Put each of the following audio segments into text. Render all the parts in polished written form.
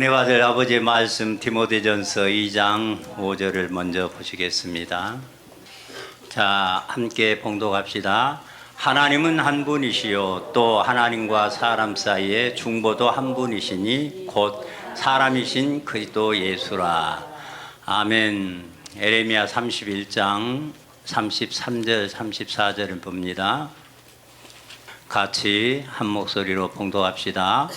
은혜 받을 아버지의 말씀 디모데전서 2장 5절을 먼저 보시겠습니다. 자, 함께 봉독합시다. 하나님은 한 분이시요 또 하나님과 사람 사이에 중보도 한 분이시니 곧 사람이신 그리스도 예수라. 아멘. 에레미야 31장 33절 34절을 봅니다. 같이 한 목소리로 봉독합시다.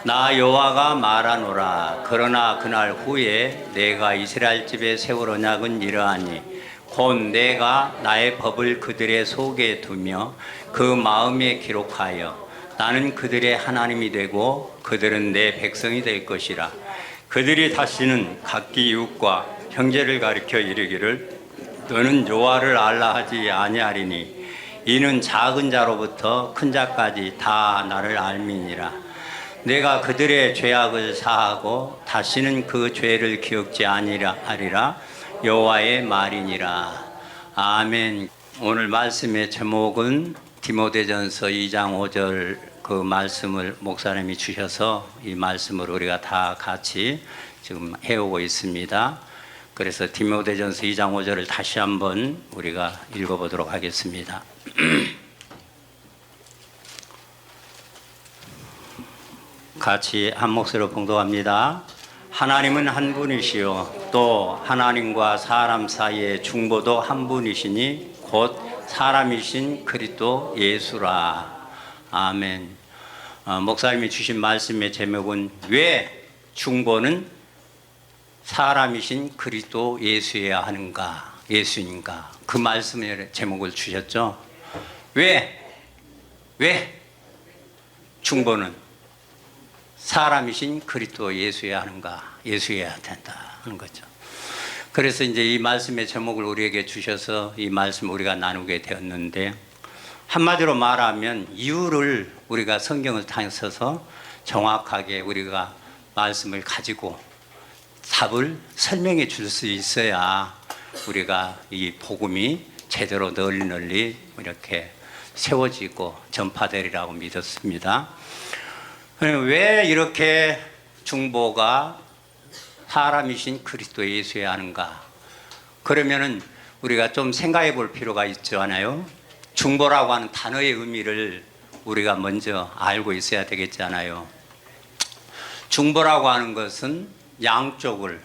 나 여호와가 말하노라. 그러나 그날 후에 내가 이스라엘 집에 세울 언약은 이러하니 곧 내가 나의 법을 그들의 속에 두며 그 마음에 기록하여 나는 그들의 하나님이 되고 그들은 내 백성이 될 것이라. 그들이 다시는 각기 이웃과 형제를 가리켜 이르기를 너는 여호와를 알라 하지 아니하리니 이는 작은 자로부터 큰 자까지 다 나를 알미니라. 내가 그들의 죄악을 사하고 다시는 그 죄를 기억지 아니하리라. 여호와의 말이니라. 아멘. 오늘 말씀의 제목은 디모데전서 2장 5절 그 말씀을 목사님이 주셔서 이 말씀을 우리가 다 같이 지금 해오고 있습니다. 그래서 디모데전서 2장 5절을 다시 한번 우리가 읽어보도록 하겠습니다. 같이 한 목소리로 봉독합니다. 하나님은 한 분이시요 또 하나님과 사람 사이의 중보도 한 분이시니 곧 사람이신 그리스도 예수라. 아멘. 목사님이 주신 말씀의 제목은 왜 중보는 사람이신 그리스도 예수여야 하는가, 예수인가, 그 말씀의 제목을 주셨죠. 왜 중보는 사람이신 그리스도 예수여야 하는가, 예수여야 된다 하는 거죠. 그래서 이제 이 말씀의 제목을 우리에게 주셔서 이 말씀을 우리가 나누게 되었는데, 한마디로 말하면 이유를 우리가 성경을 타서서 정확하게 우리가 말씀을 가지고 답을 설명해 줄 수 있어야 우리가 이 복음이 제대로 널리 이렇게 세워지고 전파되리라고 믿었습니다. 왜 이렇게 중보가 사람이신 그리스도 예수여야 하는가? 그러면은 우리가 좀 생각해 볼 필요가 있지 않아요? 중보라고 하는 단어의 의미를 우리가 먼저 알고 있어야 되겠잖아요. 중보라고 하는 것은 양쪽을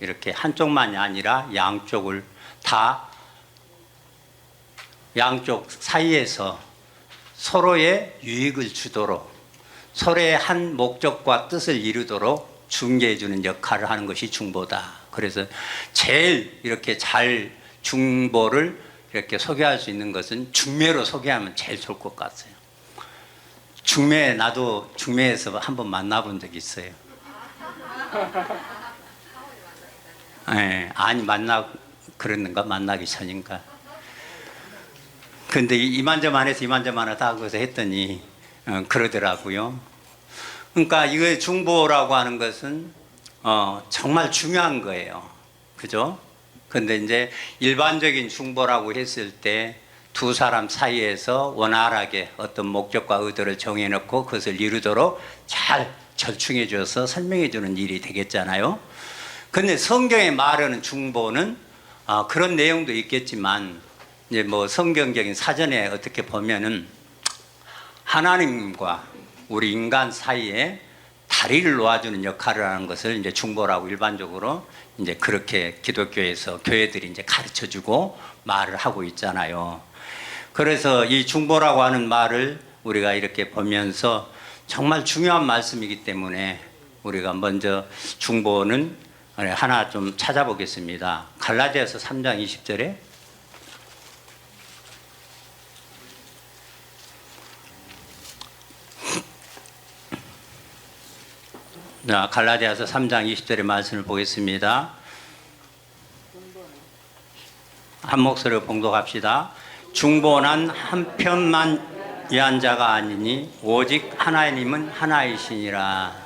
이렇게 한쪽만이 아니라 양쪽을 다 양쪽 사이에서 서로의 유익을 주도록 서로의 한 목적과 뜻을 이루도록 중개해 주는 역할을 하는 것이 중보다. 그래서 제일 이렇게 잘 중보를 이렇게 소개할 수 있는 것은 중매로 소개하면 제일 좋을 것 같아요. 중매, 나도 중매에서 한번 만나본 적이 있어요. 네, 아니 그랬는가 만나기 전인가. 근데 이만저만 해서 이만저만 하다 하고서 했더니 그러더라고요. 그러니까 이거 중보라고 하는 것은 정말 중요한 거예요. 그죠? 근데 이제 일반적인 중보라고 했을 때 두 사람 사이에서 원활하게 어떤 목적과 의도를 정해놓고 그것을 이루도록 잘 절충해 줘서 설명해 주는 일이 되겠잖아요. 근데 성경에 말하는 중보는 그런 내용도 있겠지만 이제 뭐 성경적인 사전에 어떻게 보면은 하나님과 우리 인간 사이에 다리를 놓아주는 역할을 하는 것을 이제 중보라고 일반적으로 이제 그렇게 기독교에서 교회들이 이제 가르쳐 주고 말을 하고 있잖아요. 그래서 이 중보라고 하는 말을 우리가 이렇게 보면서 정말 중요한 말씀이기 때문에 우리가 먼저 중보는 하나 좀 찾아보겠습니다. 갈라디아서 3장 20절에 갈라디아서 3장 20절의 말씀을 보겠습니다. 한 목소리로 봉독합시다. 중보는 한편만 위한 자가 아니니 오직 하나님은 하나이시니라.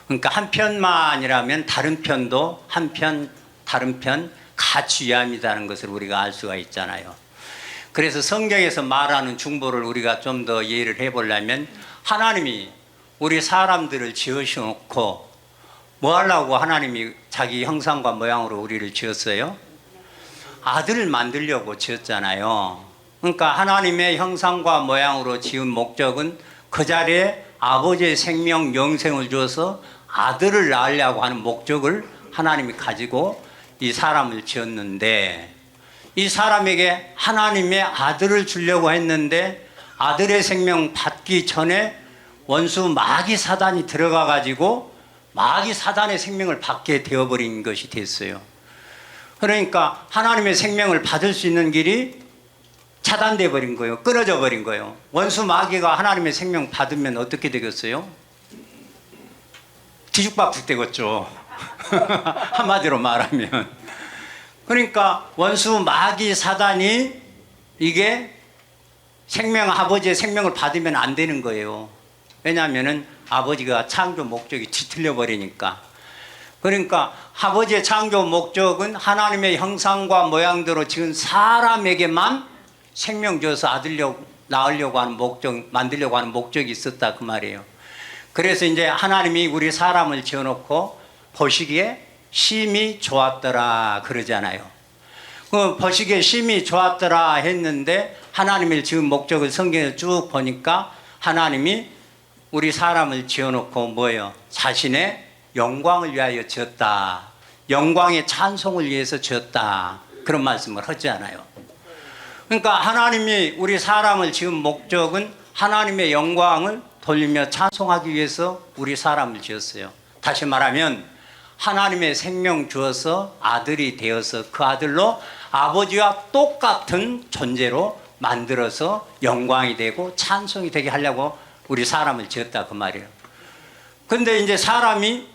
그러니까 한편만이라면 다른 편도 한편 다른 편 같이 위함이라는 것을 우리가 알 수가 있잖아요. 그래서 성경에서 말하는 중보를 우리가 좀 더 이해를 해보려면 하나님이 우리 사람들을 지으셔놓고 뭐 하려고 하나님이 자기 형상과 모양으로 우리를 지었어요? 아들을 만들려고 지었잖아요. 그러니까 하나님의 형상과 모양으로 지은 목적은 그 자리에 아버지의 생명, 영생을 주어서 아들을 낳으려고 하는 목적을 하나님이 가지고 이 사람을 지었는데, 이 사람에게 하나님의 아들을 주려고 했는데 아들의 생명 받기 전에 원수 마귀 사단이 들어가 가지고 마귀 사단의 생명을 받게 되어버린 것이 됐어요. 그러니까 하나님의 생명을 받을 수 있는 길이 차단돼 버린 거예요. 끊어져 버린 거예요. 원수 마귀가 하나님의 생명 받으면 어떻게 되겠어요? 뒤죽박죽 되겠죠. 한마디로 말하면. 그러니까 원수 마귀 사단이 이게 아버지의 생명을 받으면 안 되는 거예요. 왜냐하면 아버지가 창조 목적이 뒤틀려 버리니까. 그러니까 아버지의 창조 목적은 하나님의 형상과 모양대로 지은 사람에게만 생명 줘서 낳으려고 하는 목적, 만들려고 하는 목적이 있었다 그 말이에요. 그래서 이제 하나님이 우리 사람을 지어놓고 보시기에 심히 좋았더라 그러잖아요. 그 보시기에 심히 좋았더라 했는데 하나님을 지은 목적을 성경에 쭉 보니까 하나님이 우리 사람을 지어놓고 뭐예요? 자신의 영광을 위하여 지었다. 영광의 찬송을 위해서 지었다. 그런 말씀을 하지 않아요. 그러니까 하나님이 우리 사람을 지은 목적은 하나님의 영광을 돌리며 찬송하기 위해서 우리 사람을 지었어요. 다시 말하면 하나님의 생명 주어서 아들이 되어서 그 아들로 아버지와 똑같은 존재로 만들어서 영광이 되고 찬송이 되게 하려고 우리 사람을 지었다 그 말이에요. 근데 이제 사람이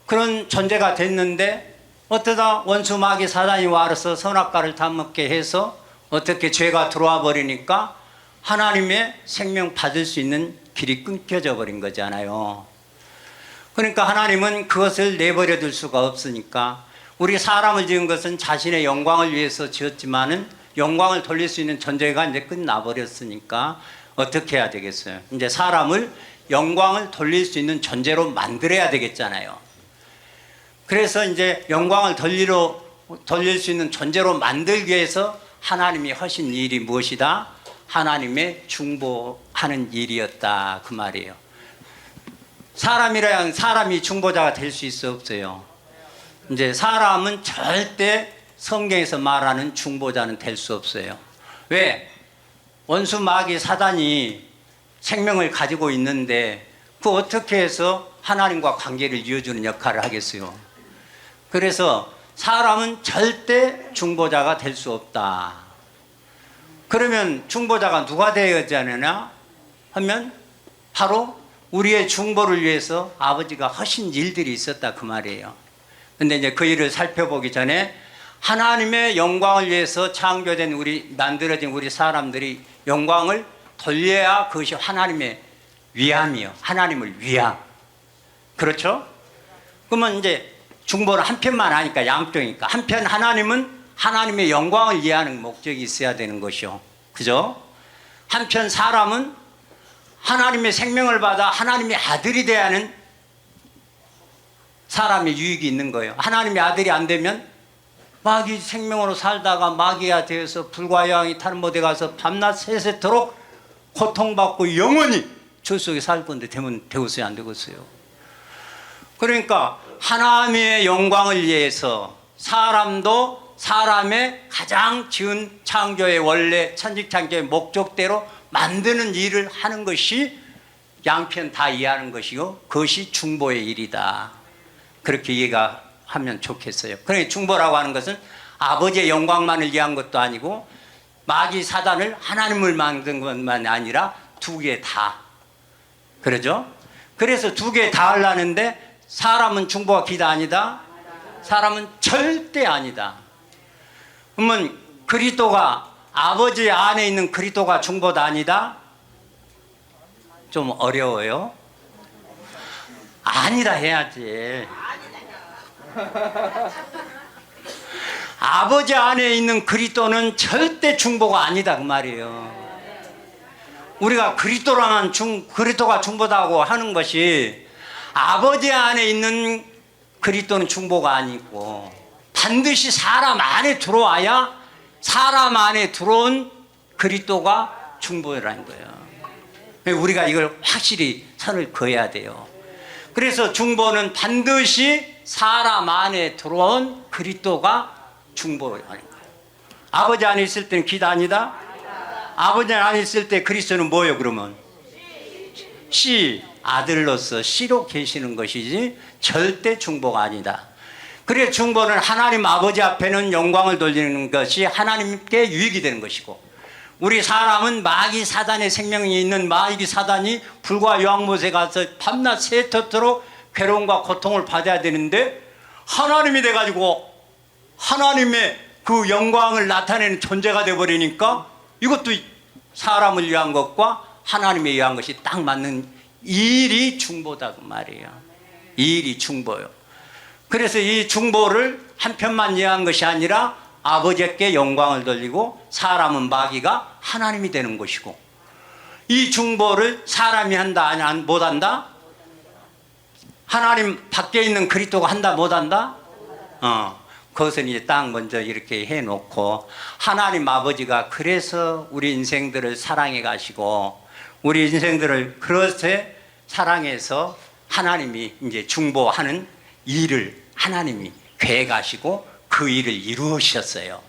그런 존재가 됐는데 어쩌다 원수 마귀 사단이 와서 선악과를 다 먹게 해서 어떻게 죄가 들어와 버리니까 하나님의 생명 받을 수 있는 길이 끊겨져 버린 거잖아요. 그러니까 하나님은 그것을 내버려 둘 수가 없으니까 우리 사람을 지은 것은 자신의 영광을 위해서 지었지만은 영광을 돌릴 수 있는 존재가 이제 끝나버렸으니까 어떻게 해야 되겠어요? 이제 사람을 영광을 돌릴 수 있는 존재로 만들어야 되겠잖아요. 그래서 이제 영광을 돌릴 수 있는 존재로 만들기 위해서 하나님이 하신 일이 무엇이다? 하나님의 중보하는 일이었다 그 말이에요. 사람이 중보자가 될 수 있어 없어요? 이제 사람은 절대 성경에서 말하는 중보자는 될 수 없어요. 왜? 원수 마귀 사단이 생명을 가지고 있는데 그 어떻게 해서 하나님과 관계를 이어주는 역할을 하겠어요? 그래서 사람은 절대 중보자가 될 수 없다. 그러면 중보자가 누가 되어야 하느냐 하면 바로 우리의 중보를 위해서 아버지가 하신 일들이 있었다 그 말이에요. 근데 이제 그 일을 살펴보기 전에 하나님의 영광을 위해서 창조된 만들어진 우리 사람들이 영광을 돌려야 그것이 하나님의 위함이요. 하나님을 위함. 그렇죠? 그러면 이제 중보는 한편만 하니까 양쪽이니까 한편 하나님은 하나님의 영광을 위하는 목적이 있어야 되는 것이요. 그죠? 한편 사람은 하나님의 생명을 받아 하나님의 아들이 돼야 하는 사람의 유익이 있는 거예요. 하나님의 아들이 안 되면 마귀 생명으로 살다가 마귀가 되어서 불과 여왕이 타는 못에 가서 밤낮 새새도록 고통받고 영원히 저 속에 살 건데 되겠어요 안 되겠어요? 그러니까 하나님의 영광을 위해서 사람도 사람의 가장 지은 창조의 원래 천지창조의 목적대로 만드는 일을 하는 것이 양편 다 이해하는 것이요 그것이 중보의 일이다. 그렇게 이해가 하면 좋겠어요. 그러니까 중보라고 하는 것은 아버지의 영광만을 위한 것도 아니고 마귀 사단을 하나님을 만든 것만 아니라 두 개 다. 그러죠? 그래서 두 개 다 하려는데 사람은 중보가 기다 아니다? 사람은 절대 아니다. 그러면 그리스도가 아버지 안에 있는 그리스도가 중보다 아니다? 좀 어려워요? 아니다 해야지. 아버지 안에 있는 그리스도는 절대 중보가 아니다 그 말이에요. 우리가 그리스도가 중보다고 하는 것이 아버지 안에 있는 그리스도는 중보가 아니고 반드시 사람 안에 들어와야 사람 안에 들어온 그리스도가 중보라는 거예요. 우리가 이걸 확실히 선을 그어야 돼요. 그래서 중보는 반드시 사람 안에 들어온 그리스도가 중보라는 거예요. 아버지 안에 있을 때는 기도 아니다? 아버지 안에 있을 때 그리스도는 뭐예요 그러면? 씨, 아들로서 씨로 계시는 것이지 절대 중보가 아니다. 그래서 중보는 하나님 아버지 앞에는 영광을 돌리는 것이 하나님께 유익이 되는 것이고, 우리 사람은 마귀 사단의 생명이 있는 마귀 사단이 불과 요한못에 가서 밤낮 새토록 괴로움과 고통을 받아야 되는데 하나님이 돼가지고 하나님의 그 영광을 나타내는 존재가 되어버리니까 이것도 사람을 위한 것과 하나님을 위한 것이 딱 맞는 일이 중보다 그 말이에요. 이 일이 중보요. 그래서 이 중보를 한편만 이해한 것이 아니라 아버지께 영광을 돌리고 사람은 마귀가 하나님이 되는 것이고, 이 중보를 사람이 한다 아니 못한다? 하나님 밖에 있는 그리스도가 한다 못한다? 그것은 이제 딱 먼저 이렇게 해놓고, 하나님 아버지가 그래서 우리 인생들을 사랑해 가시고 우리 인생들을 그렇게 사랑해서 하나님이 이제 중보하는 일을 하나님이 계획하시고 그 일을 이루셨어요.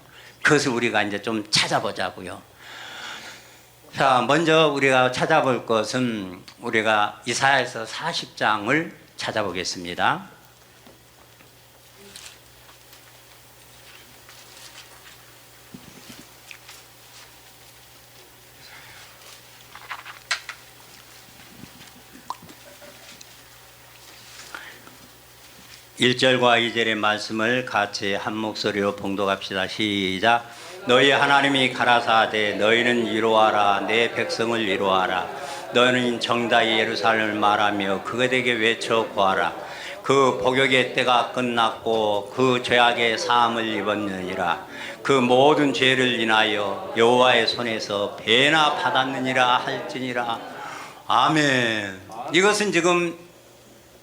그것을 우리가 이제 좀 찾아보자고요. 자, 먼저 우리가 찾아볼 것은 우리가 이사야서 40장을 찾아보겠습니다. 일절과 2절의 말씀을 같이 한 목소리로 봉독합시다. 시작. 너희 하나님이 가라사대 너희는 이루어라, 내 백성을 이루어라. 너희는 정다이 예루살렘을 말하며 그들에게 외쳐 구하라. 그 복역의 때가 끝났고 그 죄악의 사함을 입었느니라. 그 모든 죄를 인하여 여호와의 손에서 배나 받았느니라 할지니라. 아멘. 이것은 지금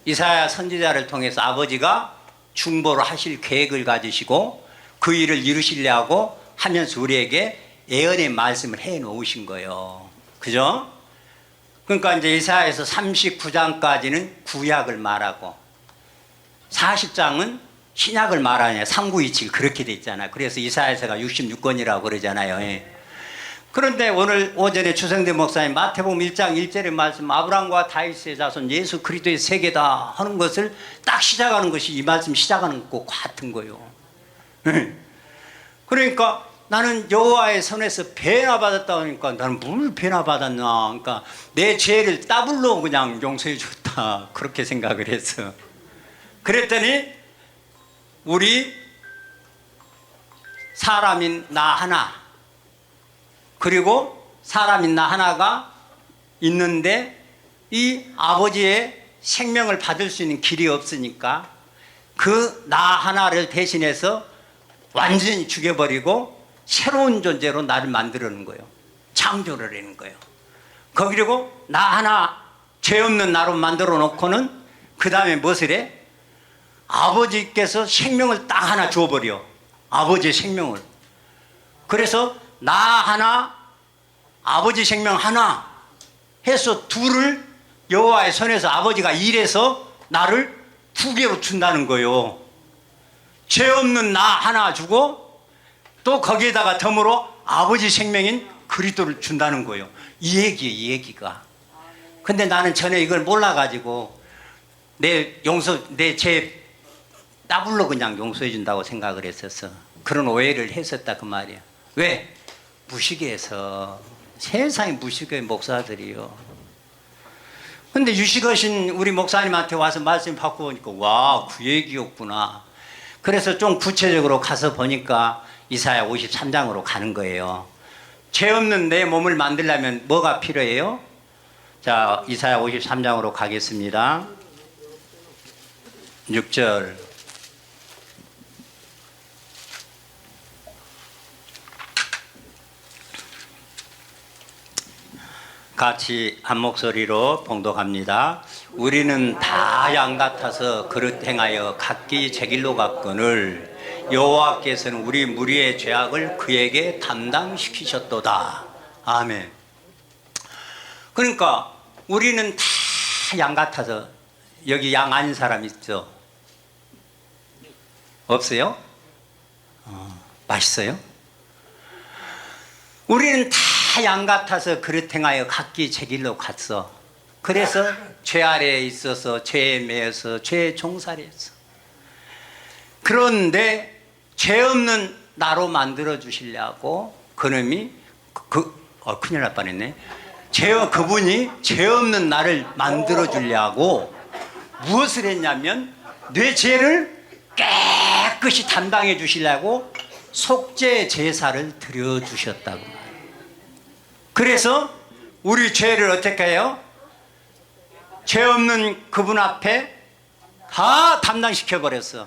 이사야 선지자를 통해서 아버지가 중보를 하실 계획을 가지시고 그 일을 이루시려고 하면서 우리에게 예언의 말씀을 해 놓으신 거예요. 그죠? 그러니까 이제 이사야에서 39장까지는 구약을 말하고 40장은 신약을 말하냐, 삼구이칠 그렇게 돼 있잖아요. 그래서 이사야서가 66권이라고 그러잖아요. 예. 그런데 오늘 오전에 주성대 목사님 마태복음 1장 1절의 말씀, 아브라함과 다윗의 자손 예수 그리스도의 세계다 하는 것을 딱 시작하는 것이 이 말씀 시작하는 것과 같은 거예요. 그러니까 나는 여호와의 손에서 배나 받았다 하니까 나는 뭘 배나 받았나, 그러니까 내 죄를 더블로 그냥 용서해 줬다 그렇게 생각을 했어. 그랬더니 우리 사람인 나 하나, 그리고 사람인 나 하나가 있는데 이 아버지의 생명을 받을 수 있는 길이 없으니까 그 나 하나를 대신해서 완전히 죽여버리고 새로운 존재로 나를 만들어 놓은 거예요. 창조를 하는 거예요. 그리고 나 하나 죄 없는 나로 만들어 놓고는 그 다음에 무엇을 해? 아버지께서 생명을 딱 하나 줘버려. 아버지의 생명을. 그래서 나 하나, 아버지 생명 하나 해서 둘을 여호와의 손에서 아버지가 일해서 나를 두 개로 준다는 거예요. 죄 없는 나 하나 주고 또 거기에다가 덤으로 아버지 생명인 그리스도를 준다는 거예요. 이 얘기예요, 이 얘기가. 근데 나는 전에 이걸 몰라가지고 내 죄 더블로 그냥 용서해 준다고 생각을 했었어. 그런 오해를 했었다 그 말이야. 왜? 무식해서. 세상에 무식해 목사들이요. 근데 유식하신 우리 목사님한테 와서 말씀 받고 보니까 와, 그 얘기였구나. 그래서 좀 구체적으로 가서 보니까 이사야 53장으로 가는 거예요. 죄 없는 내 몸을 만들려면 뭐가 필요해요? 자, 이사야 53장으로 가겠습니다. 6절. 같이 한 목소리로 봉독합니다. 우리는 다 양 같아서 그릇 행하여 각기 제 길로 갔거늘 여호와께서는 우리 무리의 죄악을 그에게 담당시키셨도다. 아멘. 그러니까 우리는 다 양 같아서, 여기 양 아닌 사람 있죠? 없어요? 맛있어요? 우리는 다 양 같아서 그릇 행하여 각기 제 길로 갔어. 그래서 죄 아래에 있어서 죄에 매여서 죄에 종살이했어. 그런데 죄 없는 나로 만들어 주시려고 그놈이 큰일 날 뻔했네. 그분이 죄 없는 나를 만들어 주려고 무엇을 했냐면 내 죄를 깨끗이 담당해 주시려고 속죄 제사를 드려 주셨다고 말이에요. 그래서 우리 죄를 어떻게 해요? 죄 없는 그분 앞에 다 담당시켜 버렸어.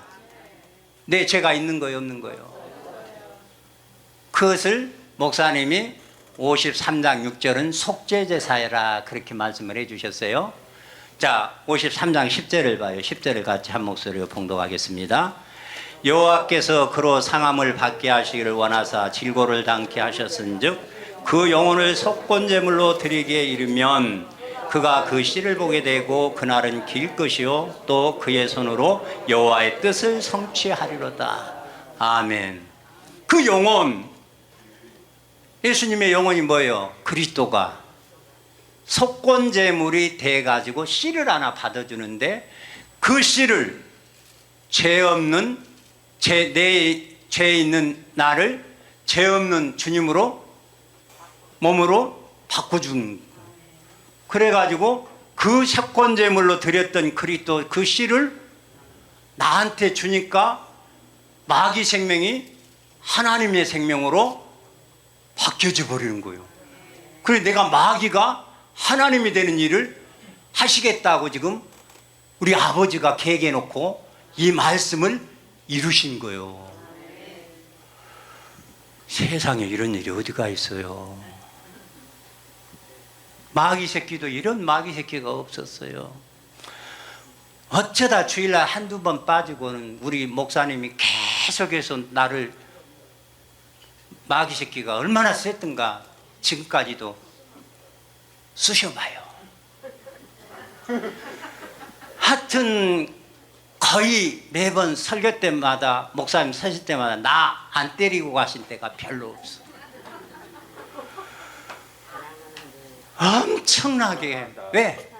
내 죄가 있는 거예요, 없는 거예요? 그것을 목사님이 53장 6절은 속죄제사라 그렇게 말씀을 해 주셨어요. 자, 53장 10절을 봐요. 10절을 같이 한 목소리로 봉독하겠습니다. 여호와께서 그로 상함을 받게 하시기를 원하사 질고를 당케 하셨은즉 그 영혼을 속건제물로 드리게 이르면 그가 그 씨를 보게 되고 그날은 길 것이요 또 그의 손으로 여호와의 뜻을 성취하리로다. 아멘. 그 영혼, 예수님의 영혼이 뭐예요? 그리스도가 속건제물이 돼가지고 씨를 하나 받아주는데 그 씨를 죄 없는 내 죄 있는 나를 죄 없는 주님으로 몸으로 바꿔준. 그래가지고 그 속건제물로 드렸던 그리스도 그 씨를 나한테 주니까 마귀 생명이 하나님의 생명으로 바뀌어져 버리는 거예요. 그래서 내가 마귀가 하나님이 되는 일을 하시겠다고 지금 우리 아버지가 계획해 놓고 이 말씀을 이루신 거예요. 세상에 이런 일이 어디가 있어요? 마귀 새끼도 이런 마귀 새끼가 없었어요. 어쩌다 주일날 한두 번 빠지고는 우리 목사님이 계속해서 나를 마귀 새끼가 얼마나 셌던가 지금까지도 쑤셔봐요. 하여튼 거의 매번 설교 때마다 목사님 서실 때마다 나 안 때리고 가신 때가 별로 없어. 엄청나게. 왜?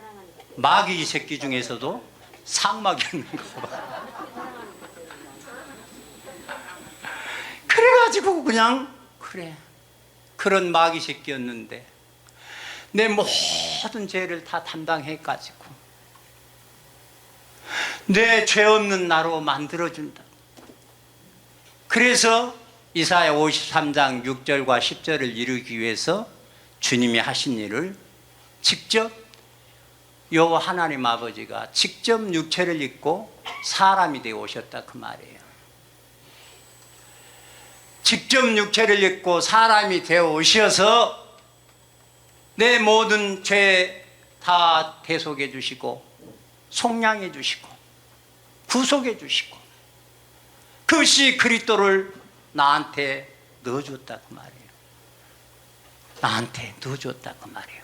마귀 새끼 중에서도 상마귀였는가 봐. 그래가지고 그냥 그래 그런 마귀 새끼였는데 내 모든 죄를 다 담당해가지고 내 죄 없는 나로 만들어준다. 그래서 이사야 53장 6절과 10절을 이루기 위해서 주님이 하신 일을 직접 여호와 하나님 아버지가 직접 육체를 입고 사람이 되어 오셨다 그 말이에요. 직접 육체를 입고 사람이 되어 오셔서 내 모든 죄 다 대속해 주시고 속량해 주시고 구속해 주시고 그것이 그리스도를 나한테 넣어줬다 그 말이에요. 나한테 넣어줬다 그 말이에요.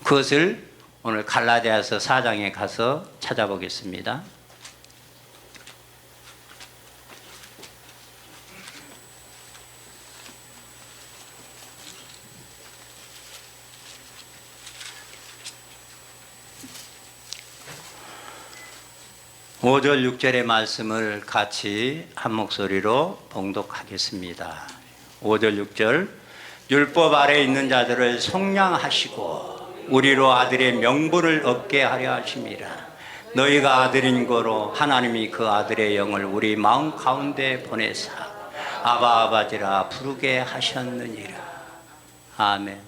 그것을 오늘 갈라디아서 4장에 가서 찾아보겠습니다. (5절) (6절의) 말씀을 같이 한 목소리로 봉독하겠습니다. (5절) (6절) 율법 아래 있는 자들을 속량하시고 우리로 아들의 명분을 얻게 하려 하심이라. 너희가 아들인 거로 하나님이 그 아들의 영을 우리 마음 가운데 보내사 아바 아버지라 부르게 하셨느니라. 아멘.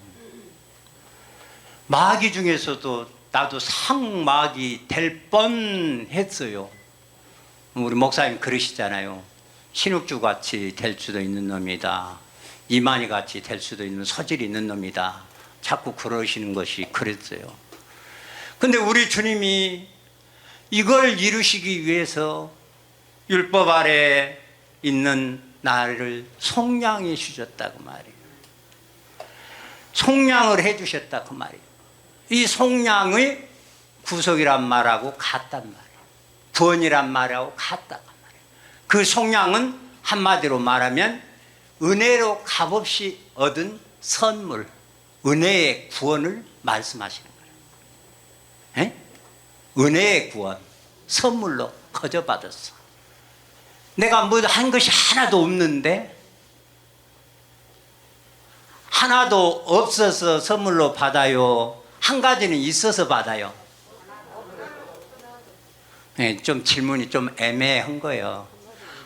마귀 중에서도 나도 상마귀 될 뻔했어요. 우리 목사님 그러시잖아요. 신욱주 같이 될 수도 있는 놈이다. 이만희 같이 될 수도 있는 소질이 있는 놈이다. 자꾸 그러시는 것이 그랬어요. 근데 우리 주님이 이걸 이루시기 위해서 율법 아래 있는 나를 속량해 주셨다고 말이에요. 속량을 해 주셨다고 말이에요. 이 속량의 구속이란 말하고 같단 말이에요. 구원이란 말하고 같다고 말이에요. 그 속량은 한마디로 말하면 은혜로 값없이 얻은 선물, 은혜의 구원을 말씀하시는 거예요. 에? 은혜의 구원, 선물로 거저 받았어. 내가 뭐 한 것이 하나도 없는데, 하나도 없어서 선물로 받아요? 한 가지는 있어서 받아요? 네, 좀 질문이 좀 애매한 거예요.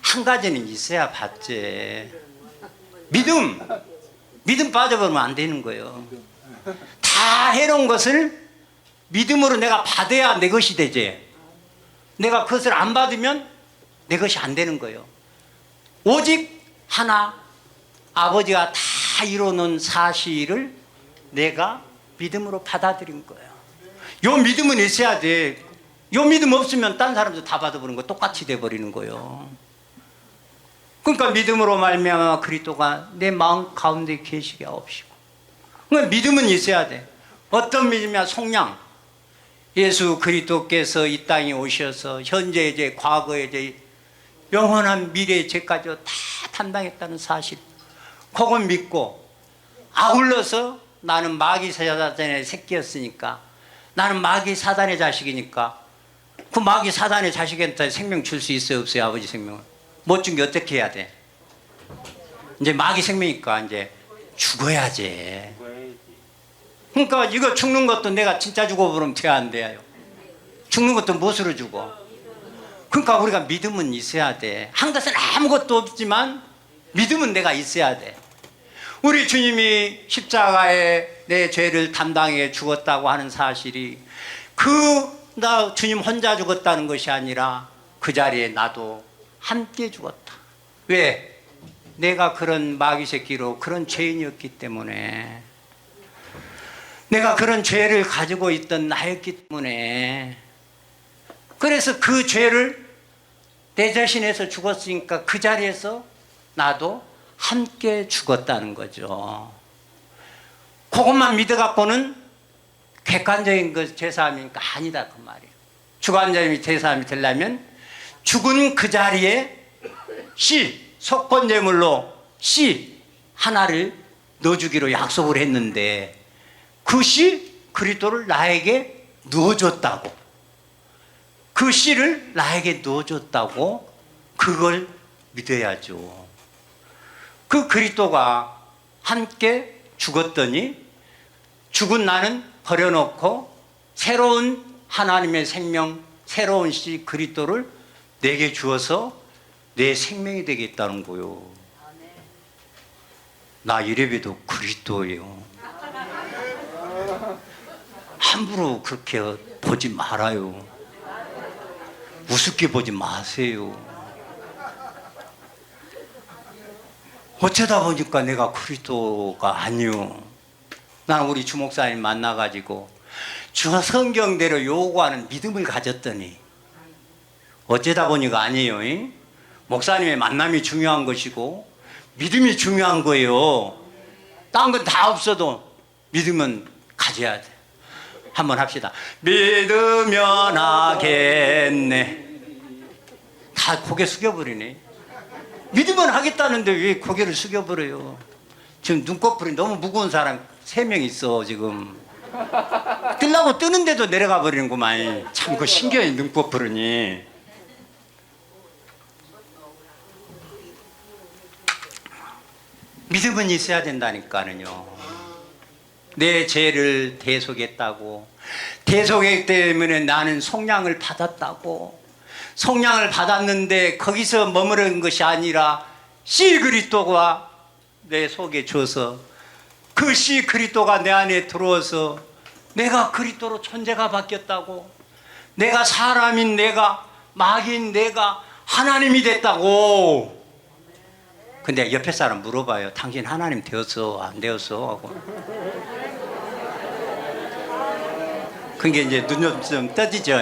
한 가지는 있어야 받지. 믿음 빠져버리면 안 되는 거예요. 다 해놓은 것을 믿음으로 내가 받아야 내 것이 되지. 내가 그것을 안 받으면 내 것이 안 되는 거예요. 오직 하나, 아버지가 다 이루어놓은 사실을 내가 믿음으로 받아들인 거예요. 요 믿음은 있어야 돼. 요 믿음 없으면 딴 사람도 다 받아버리는 거 똑같이 돼버리는 거예요. 그러니까 믿음으로 말미암아 그리스도가 내 마음 가운데 계시게 하옵시고. 그러니까 믿음은 있어야 돼. 어떤 믿음이야? 속량. 예수 그리스도께서 이 땅에 오셔서 현재 죄, 과거의 죄, 영원한 미래의 죄까지 다 담당했다는 사실. 그걸 믿고 아울러서 나는 마귀 사단의 새끼였으니까, 나는 마귀 사단의 자식이니까, 그 마귀 사단의 자식한테 생명 줄 수 있어요, 없어요? 아버지 생명을 못 준 게 어떻게 해야 돼? 이제 마귀 생명이니까 이제 죽어야지. 그러니까 이거 죽는 것도 내가 진짜 죽어버리면 돼, 안 돼요? 죽는 것도 무엇으로 죽어? 그러니까 우리가 믿음은 있어야 돼. 한 것은 아무것도 없지만 믿음은 내가 있어야 돼. 우리 주님이 십자가에 내 죄를 담당해 죽었다고 하는 사실이 나 주님 혼자 죽었다는 것이 아니라 그 자리에 나도 함께 죽었다. 왜? 내가 그런 마귀 새끼로 그런 죄인이었기 때문에, 내가 그런 죄를 가지고 있던 나였기 때문에, 그래서 그 죄를 내 자신에서 죽었으니까 그 자리에서 나도 함께 죽었다는 거죠. 그것만 믿어갖고는 객관적인 그 죄사함이니까 아니다 그 말이에요. 주관적인 죄사함이 되려면 죽은 그 자리에 속건제물로 하나를 넣어주기로 약속을 했는데, 그 그리스도를 나에게 넣어줬다고, 그 씨를 나에게 넣어줬다고, 그걸 믿어야죠. 그 그리스도가 함께 죽었더니 죽은 나는 버려놓고 새로운 하나님의 생명, 새로운 씨 그리스도를 내게 주어서 내 생명이 되겠다는 거요. 나 이래봬도 그리스도예요. 함부로 그렇게 보지 말아요. 우습게 보지 마세요. 어쩌다 보니까 내가 그리스도가 아니요. 난 우리 주목사님 만나가지고 주 성경대로 요구하는 믿음을 가졌더니 어쩌다 보니까 아니에요. 목사님의 만남이 중요한 것이고 믿음이 중요한 거예요. 딴 건 다 없어도 믿음은 가져야 돼. 한번 합시다. 믿으면 하겠네. 다 고개 숙여버리네. 믿으면 하겠다는데 왜 고개를 숙여버려요? 지금 눈꺼풀이 너무 무거운 사람 3명 있어 지금. 뜨려고 뜨는데도 내려가 버리는구만. 참 그 신기해 눈꺼풀이니. 믿음은 있어야 된다니까는요. 내 죄를 대속했다고, 대속했기 때문에 나는 속량을 받았다고, 속량을 받았는데 거기서 머무른 것이 아니라 그리스도가 내 속에 줘서 그 그리스도가 내 안에 들어와서 내가 그리스도로 존재가 바뀌었다고, 내가 사람인 내가, 마귀인 내가 하나님이 됐다고. 근데 옆에 사람 물어봐요. 당신 하나님 되었어? 안 되었어? 하고. 그게 이제 눈 좀 떠지죠.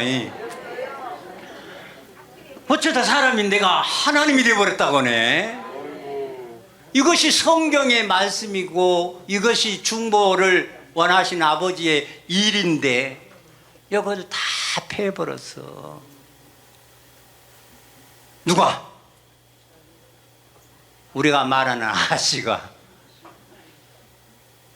어쩌다 사람이 내가 하나님이 되어버렸다고네. 이것이 성경의 말씀이고 이것이 중보를 원하신 아버지의 일인데 이걸 다 패해버렸어. 누가? 우리가 말하는 아씨가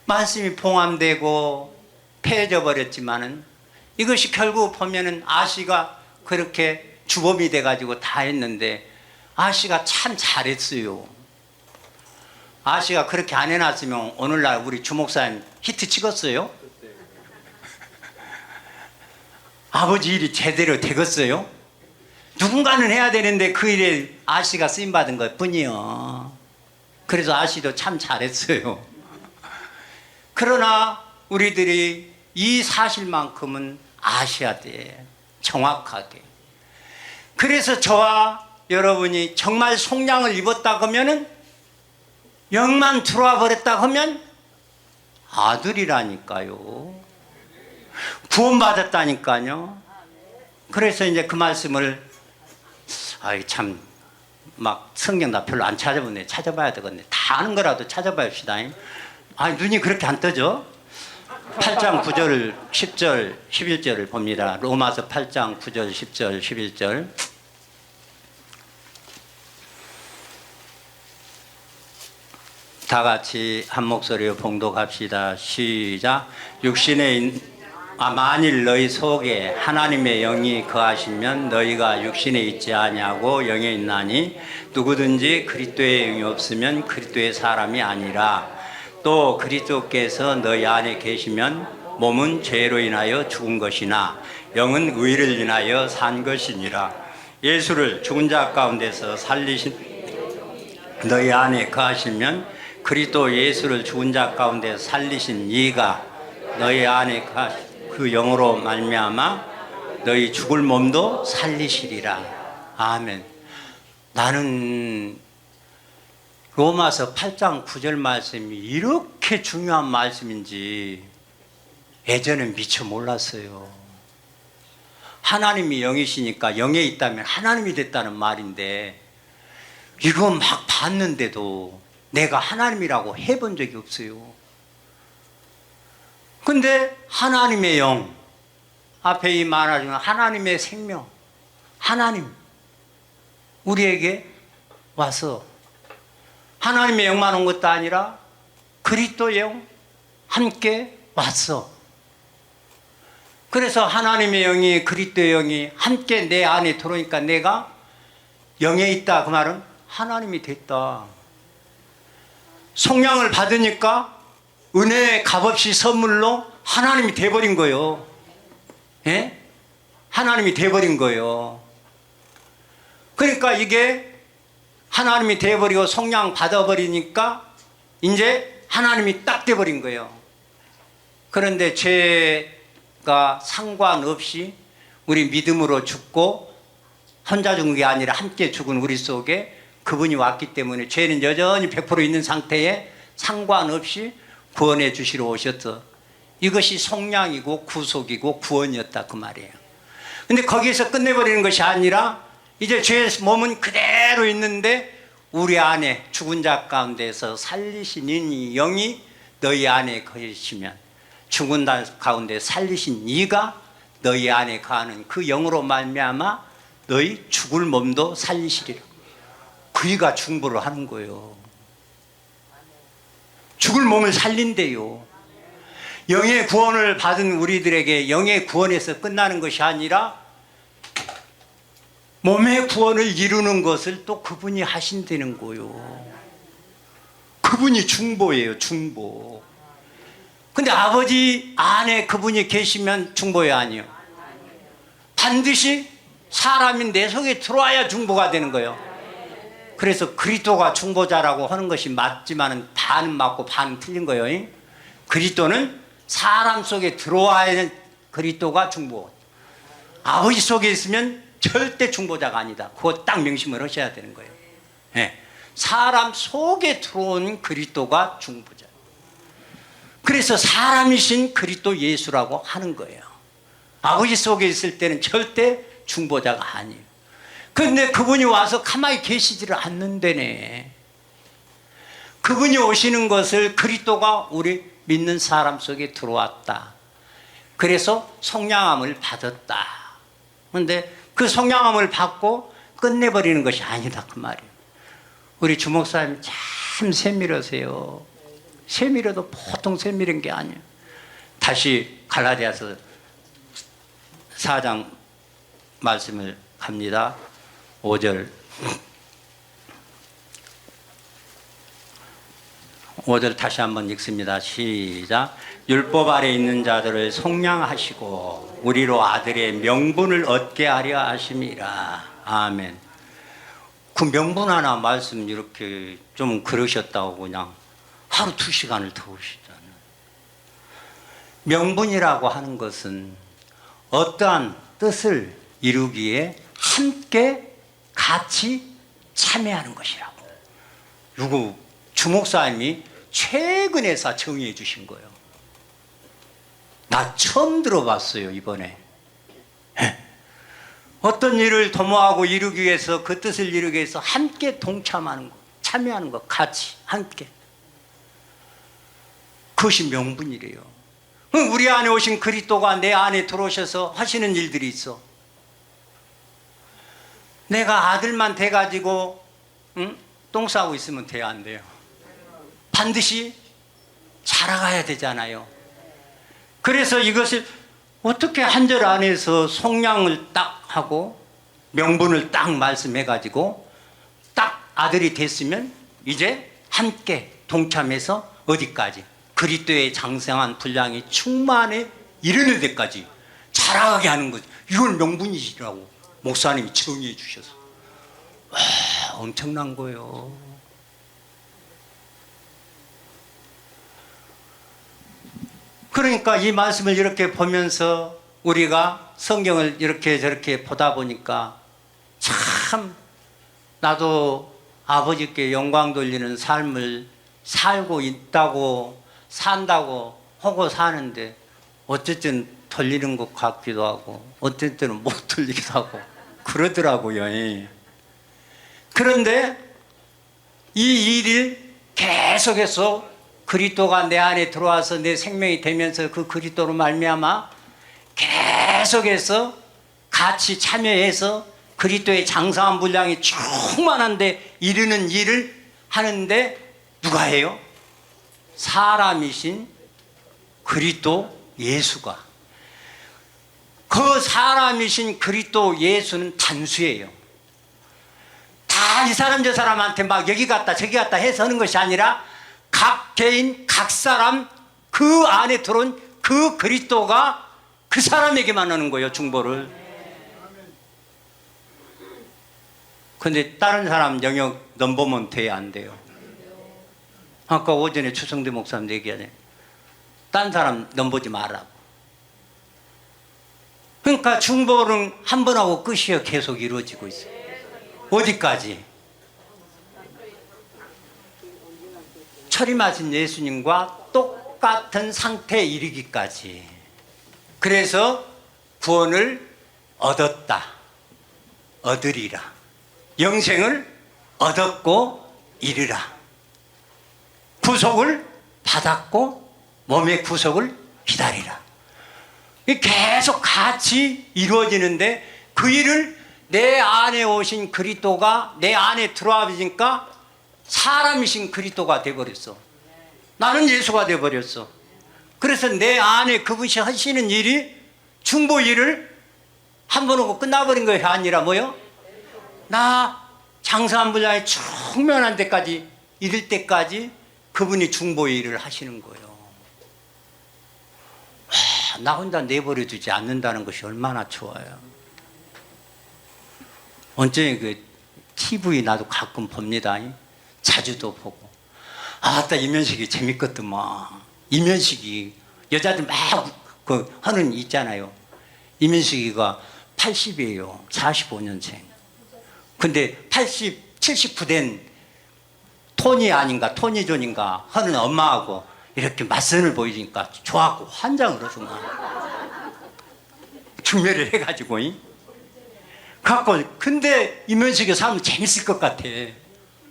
말씀이 봉함되고 패해져 버렸지만은 이것이 결국 보면은 아씨가 그렇게 주범이 돼가지고 다 했는데 아씨가 참 잘했어요. 아씨가 그렇게 안 해놨으면 오늘날 우리 주목사님 히트 찍었어요? 아버지 일이 제대로 되겠어요? 누군가는 해야 되는데 그 일에 아씨가 쓰임받은 것 뿐이요. 그래서 아씨도 참 잘했어요. 그러나 우리들이 이 사실만큼은 아셔야 돼. 정확하게. 그래서 저와 여러분이 정말 속량을 입었다 그러면은 영만 들어와 버렸다 하면 아들이라니까요. 구원받았다니까요. 그래서 이제 그 말씀을 참 막 성경 나 별로 안 찾아보네. 찾아봐야 되겠네. 다 아는 거라도 찾아봅시다. 눈이 그렇게 안 떠져? 8장 9절 10절 11절을 봅니다. 로마서 8장 9절 10절 11절. 다 같이 한 목소리로 봉독합시다. 시작. 만일 너희 속에 하나님의 영이 거하시면 너희가 육신에 있지 아니하고 영에 있나니 누구든지 그리스도의 영이 없으면 그리스도의 사람이 아니라 또 그리스도께서 너희 안에 계시면 몸은 죄로 인하여 죽은 것이나 영은 의를 인하여 산 것이니라. 예수를 죽은 자 가운데서 살리신 너희 안에 거하시면 그리스도 예수를 죽은 자 가운데 살리신 이가 너희 안에 그 영으로 말미암아 너희 죽을 몸도 살리시리라. 아멘. 나는 로마서 8장 9절 말씀이 이렇게 중요한 말씀인지 예전엔 미처 몰랐어요. 하나님이 영이시니까 영에 있다면 하나님이 됐다는 말인데 이거 막 봤는데도 내가 하나님이라고 해본 적이 없어요. 근데 하나님의 영, 앞에 이 말하지만 하나님의 생명, 하나님 우리에게 와서 하나님의 영만 온 것도 아니라 그리스도의 영 함께 왔어. 그래서 하나님의 영이 그리스도의 영이 함께 내 안에 들어오니까 내가 영에 있다. 그 말은 하나님이 됐다. 속량을 받으니까 은혜의 값없이 선물로 하나님이 돼버린 거예요. 예? 하나님이 돼버린 거예요. 그러니까 이게 하나님이 돼버리고 속량 받아버리니까 이제 하나님이 딱 돼버린 거예요. 그런데 죄가 상관없이 우리 믿음으로 죽고 혼자 죽은 게 아니라 함께 죽은 우리 속에 그분이 왔기 때문에 죄는 여전히 100% 있는 상태에 상관없이 구원해 주시러 오셨어. 이것이 속량이고 구속이고 구원이었다 그 말이에요. 근데 거기에서 끝내버리는 것이 아니라 이제 죄의 몸은 그대로 있는데 우리 안에 죽은 자 가운데서 살리신 이 영이 너희 안에 거하시면 죽은 자 가운데 살리신 이가 너희 안에 거하는 그 영으로 말미암아 너희 죽을 몸도 살리시리라. 그이가 중보를 하는 거예요. 죽을 몸을 살린대요. 영의 구원을 받은 우리들에게 영의 구원에서 끝나는 것이 아니라 몸의 구원을 이루는 것을 또 그분이 하신다는 거예요. 그분이 중보예요. 중보. 근데 아버지 안에 그분이 계시면 중보야 아니요. 반드시 사람이 내 속에 들어와야 중보가 되는 거예요. 그래서 그리스도가 중보자라고 하는 것이 맞지만은 반은 맞고 반은 틀린 거예요. 그리스도는 사람 속에 들어와야 그리스도가 중보. 아버지 속에 있으면 절대 중보자가 아니다. 그거 딱 명심을 하셔야 되는 거예요. 네. 사람 속에 들어온 그리스도가 중보자. 그래서 사람이신 그리스도 예수라고 하는 거예요. 아버지 속에 있을 때는 절대 중보자가 아니에요. 그런데 그분이 와서 가만히 계시지를 않는데네. 그분이 오시는 것을 그리스도가 우리 믿는 사람 속에 들어왔다. 그래서 성령함을 받았다. 그런데 그 성령함을 받고 끝내버리는 것이 아니다 그 말이에요. 우리 주목사님 참 세밀하세요. 세밀해도 보통 세밀한 게 아니에요. 다시 갈라디아서 4장 말씀을 합니다. 5절 다시 한번 읽습니다. 시작. 율법 아래 있는 자들을 속량하시고 우리로 아들의 명분을 얻게 하려 하심이라. 아멘. 그 명분 하나 말씀 이렇게 좀 그러셨다고 그냥 하루 2시간을 더 오시잖아요. 명분이라고 하는 것은 어떠한 뜻을 이루기에 함께 같이 참여하는 것이라고. 누구 주목사님이 최근에서 정의해 주신 거예요. 나 처음 들어봤어요 이번에. 어떤 일을 도모하고 이루기 위해서 그 뜻을 이루기 위해서 함께 동참하는 것, 참여하는 것, 같이 함께. 그것이 명분이래요. 우리 안에 오신 그리스도가 내 안에 들어오셔서 하시는 일들이 있어. 내가 아들만 돼가지고 똥 싸고 있으면 돼야 안 돼요. 반드시 자라가야 되잖아요. 그래서 이것을 어떻게 한 절 안에서 속량을 딱 하고 명분을 딱 말씀해가지고 딱 아들이 됐으면 이제 함께 동참해서 어디까지? 그리스도의 장성한 분량이 충만에 이르는 데까지 자라가게 하는 거죠. 이걸 명분이시라고 목사님이 정의해 주셔서. 와, 엄청난 거예요. 그러니까 이 말씀을 이렇게 보면서 우리가 성경을 이렇게 저렇게 보다 보니까 참 나도 아버지께 영광 돌리는 삶을 살고 있다고 산다고 하고 사는데 어쨌든 돌리는 것 같기도 하고 어떤 때는 못 돌리기도 하고 그러더라고요. 그런데 이 일을 계속해서 그리스도가 내 안에 들어와서 내 생명이 되면서 그 그리스도로 말미암아 계속해서 같이 참여해서 그리스도의 장성한 분량이 충만한데 이르는 일을 하는데 누가 해요? 사람이신 그리스도 예수가. 그 사람이신 그리스도 예수는 단수예요. 다 이 사람 저 사람한테 막 여기 갔다 저기 갔다 해서 하는 것이 아니라 각 개인 각 사람 그 안에 들어온 그 그리스도가 그 사람에게만 하는 거예요. 중보를. 근데 다른 사람 영역 넘보면 돼야 안 돼요. 아까 오전에 추성대 목사님 얘기하네. 딴 사람 넘보지 말라고. 그러니까 중보는 한 번 하고 끝이요. 계속 이루어지고 있어요. 어디까지? 철임하신 예수님과 똑같은 상태에 이르기까지. 그래서 구원을 얻었다. 얻으리라. 영생을 얻었고 이르라. 구속을 받았고 몸의 구속을 기다리라. 계속 같이 이루어지는데 그 일을 내 안에 오신 그리스도가 내 안에 들어와 버리니까 사람이신 그리스도가 돼버렸어. 나는 예수가 돼버렸어. 그래서 내 안에 그분이 하시는 일이 중보 일을 한 번 하고 끝나버린 것이 아니라 뭐요? 나 장사한 분야에 충만한 데까지 이를 때까지 그분이 중보 일을 하시는 거예요. 와, 나 혼자 내버려 두지 않는다는 것이 얼마나 좋아요. 언제 그 TV 나도 가끔 봅니다. 자주도 보고. 아따 이면식이 재밌거든만. 이면식이 여자들 막 그 하는 있잖아요. 이면식이가 80이에요. 45년생. 근데 80, 79 된 토니 아닌가 토니 존인가 하는 엄마하고 이렇게 맞선을 보이니까 좋아하고 환장을 하더만. 중매를 해가지고 갖고. 근데 이면식에 살면 재밌을 것 같아.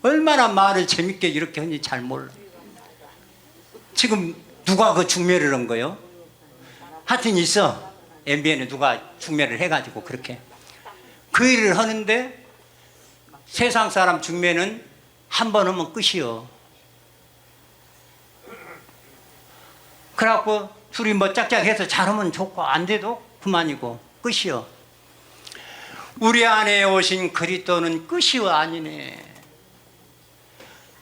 얼마나 말을 재밌게 이렇게 하는지 잘 몰라. 지금 누가 그 중매를 한 거요? 하여튼 있어. MBN에 누가 중매를 해가지고 그렇게 그 일을 하는데, 세상 사람 중매는 한 번 하면 끝이요. 그래갖고 둘이 뭐 짝짝해서 잘하면 좋고 안 돼도 그만이고 끝이요. 우리 안에 오신 그리스도는 끝이 아니네.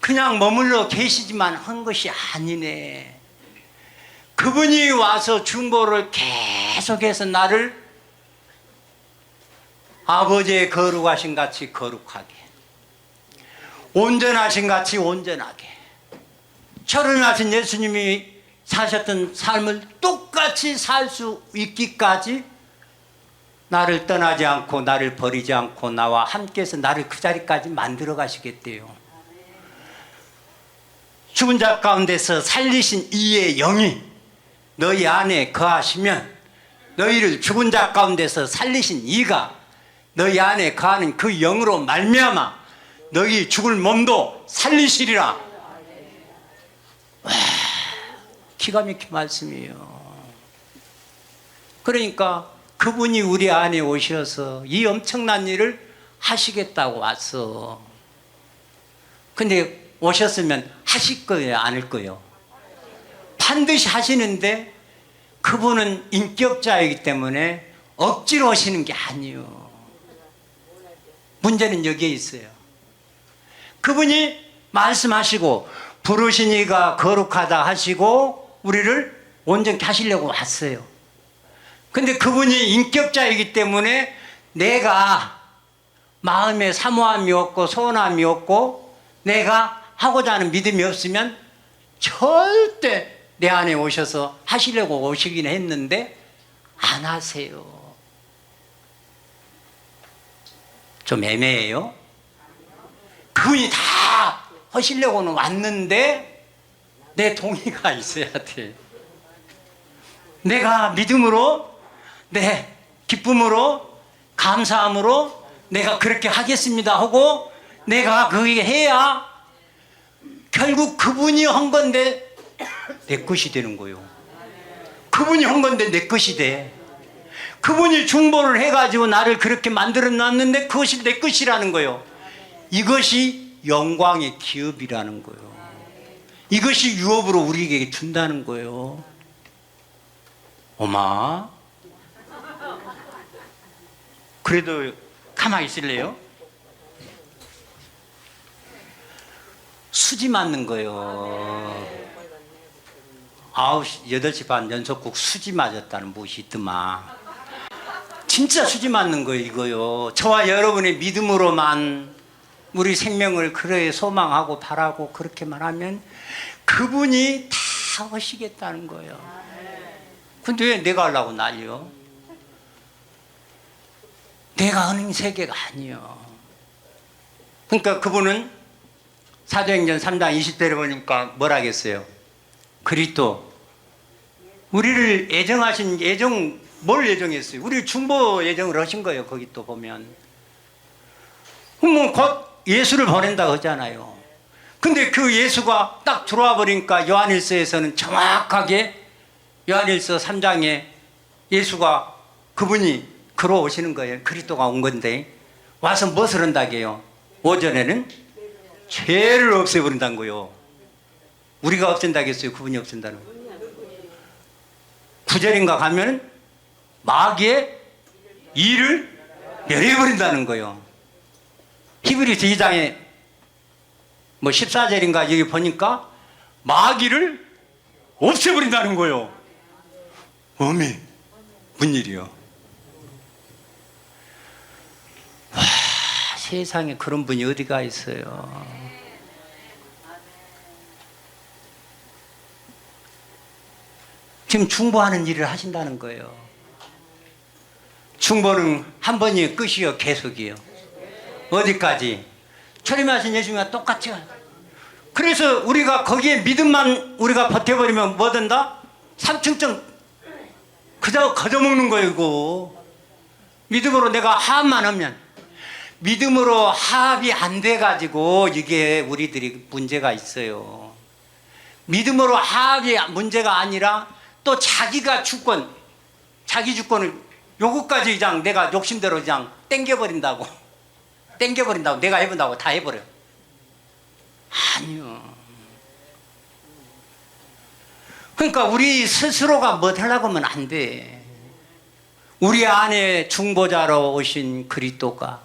그냥 머물러 계시지만 한 것이 아니네. 그분이 와서 중보를 계속해서 나를 아버지의 거룩하신 같이 거룩하게, 온전하신 같이 온전하게, 철은하신 예수님이 사셨던 삶을 똑같이 살 수 있기까지 나를 떠나지 않고 나를 버리지 않고 나와 함께해서 나를 그 자리까지 만들어 가시겠대요. 죽은 자 가운데서 살리신 이의 영이 너희 안에 거하시면, 너희를 죽은 자 가운데서 살리신 이가 너희 안에 거하는 그 영으로 말미암아 너희 죽을 몸도 살리시리라. 와, 기가 막힌 말씀이에요. 그러니까 그분이 우리 안에 오셔서 이 엄청난 일을 하시겠다고 왔어. 근데 오셨으면 하실 거예요, 안 할 거예요? 반드시 하시는데, 그분은 인격자이기 때문에 억지로 오시는 게 아니에요. 문제는 여기에 있어요. 그분이 말씀하시고 부르신 이가 거룩하다 하시고 우리를 온전케 하시려고 왔어요. 근데 그분이 인격자이기 때문에 내가 마음에 사모함이 없고 소원함이 없고 내가 하고자 하는 믿음이 없으면 절대 내 안에 오셔서 하시려고 오시긴 했는데 안 하세요. 좀 애매해요? 그분이 다 하시려고는 왔는데 내 동의가 있어야 돼. 내가 믿음으로, 내 기쁨으로, 감사함으로 내가 그렇게 하겠습니다 하고 내가 그게 해야 결국 그분이 한 건데 내 것이 되는 거예요. 그분이 한 건데 내 것이 돼. 그분이 중보를 해가지고 나를 그렇게 만들어 놨는데 그것이 내 것이라는 거예요. 이것이 영광의 기업이라는 거예요. 이것이 유업으로 우리에게 준다는 거예요. 어마, 그래도 가만히 있을래요? 수지 맞는 거예요. 9시, 8시 반 연속국 수지 맞았다는 무엇이 있더만. 진짜 수지 맞는 거예요, 이거요. 저와 여러분의 믿음으로만 우리 생명을 그래 소망하고 바라고 그렇게만 하면 그분이 다 하시겠다는 거예요. 근데 왜 내가 하려고 난리요? 내가 하는 세계가 아니요. 그러니까 그분은 사도행전 3장 20절에 보니까 뭐라 하겠어요? 그리스도 우리를 애정하신, 뭘 애정했어요? 우리 중보 애정을 하신 거예요. 거기 또 보면 그러면 곧 예수를 보낸다고 하잖아요. 근데 그 예수가 딱 들어와 버리니까 요한일서에서는 정확하게 요한일서 3장에 예수가 그분이 걸어오시는 거예요. 그리스도가 온 건데 와서 무엇을 한다게요? 오전에는 죄를 없애버린다는 거예요. 우리가 없앤다겠어요? 그분이 없앤다는 거예요. 9절인가 가면 마귀의 일을 멸해버린다는 거예요. 히브리서 2장에 뭐 14절인가 여기 보니까 마귀를 없애버린다는 거예요. 어메, 뭔 일이요? 와, 세상에 그런 분이 어디가 있어요? 지금 중보하는 일을 하신다는 거예요. 중보는 한 번이 끝이요, 계속이요. 어디까지? 초림하신 예수님과 똑같이. 그래서 우리가 거기에 믿음만 우리가 버텨버리면 뭐 된다? 3층점 그저 거저먹는 거예요, 이거. 믿음으로 내가 화합만 하면, 믿음으로 화합이 안 돼가지고 이게 우리들이 문제가 있어요. 믿음으로 화합이 문제가 아니라 또 자기가 주권, 자기 주권을 요거까지 그냥 내가 욕심대로 그냥 땡겨버린다고 내가 해본다고 다 해버려. 아니요. 그러니까 우리 스스로가 뭐 하려고 하면 안 돼. 우리 안에 중보자로 오신 그리스도가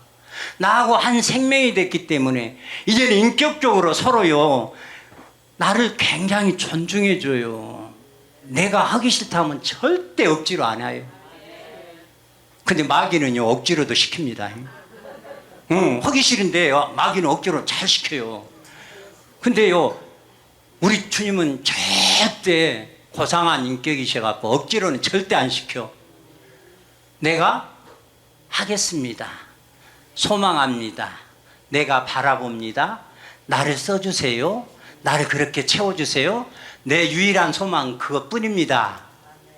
나하고 한 생명이 됐기 때문에 이제는 인격적으로 서로요 나를 굉장히 존중해줘요. 내가 하기 싫다면 절대 억지로 안 해요. 근데 마귀는요 억지로도 시킵니다. 하기 싫은데 마귀는 억지로 잘 시켜요. 근데요 우리 주님은 절대 고상한 인격이셔갖고 억지로는 절대 안 시켜. 내가 하겠습니다. 소망합니다. 내가 바라봅니다. 나를 써주세요. 나를 그렇게 채워주세요. 내 유일한 소망 그것뿐입니다